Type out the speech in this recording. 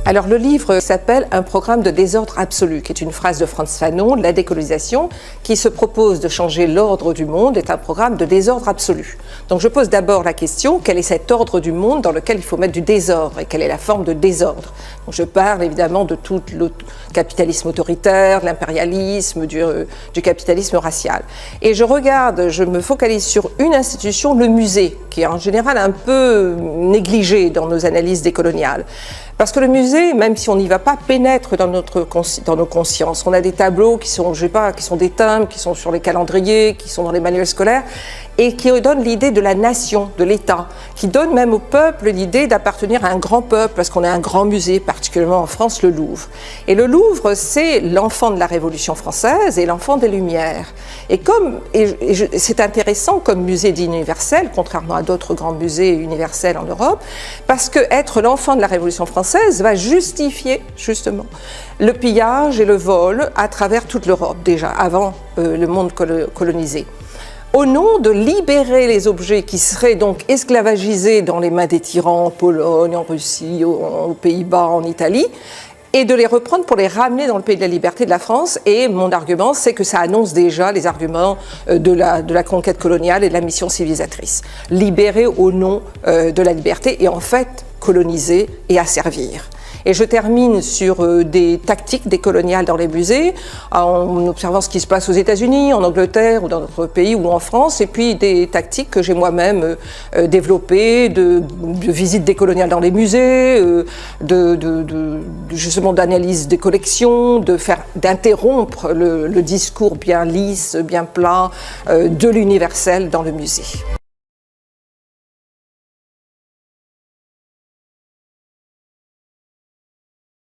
Alors le livre s'appelle « Un programme de désordre absolu », qui est une phrase de Frantz Fanon, La décolonisation, qui se propose de changer l'ordre du monde, est un programme de désordre absolu. Donc je pose d'abord la question, quel est cet ordre du monde dans lequel il faut mettre du désordre et quelle est la forme de désordre? Donc je parle évidemment de tout le capitalisme autoritaire, de l'impérialisme, du capitalisme racial. Et je me focalise sur une institution, le musée, qui est en général un peu négligé dans nos analyses décoloniales. Parce que le musée, même si on n'y va pas, pénètre dans nos consciences. On a des tableaux qui sont, qui sont des timbres, qui sont sur les calendriers, qui sont dans les manuels scolaires, et qui donnent l'idée de la nation, de l'État, qui donnent même au peuple l'idée d'appartenir à un grand peuple, parce qu'on a un grand musée, particulièrement en France, le Louvre. Et le Louvre, c'est l'enfant de la Révolution française et l'enfant des Lumières. Et c'est intéressant comme musée dit universel, contrairement à d'autres grands musées universels en Europe, parce que être l'enfant de la Révolution française va justifier justement le pillage et le vol à travers toute l'Europe, déjà avant le monde colonisé. Au nom de libérer les objets qui seraient donc esclavagisés dans les mains des tyrans en Pologne, en Russie, aux Pays-Bas, en Italie, et de les reprendre pour les ramener dans le pays de la liberté de la France. Et mon argument, c'est que ça annonce déjà les arguments de la conquête coloniale et de la mission civilisatrice. Libérer au nom de la liberté et en fait coloniser et asservir. Et je termine sur des tactiques décoloniales dans les musées, en observant ce qui se passe aux États-Unis, en Angleterre ou dans d'autres pays ou en France, et puis des tactiques que j'ai moi-même développées, de visites décoloniales dans les musées, justement d'analyse des collections, d'interrompre le discours bien lisse, bien plat de l'universel dans le musée.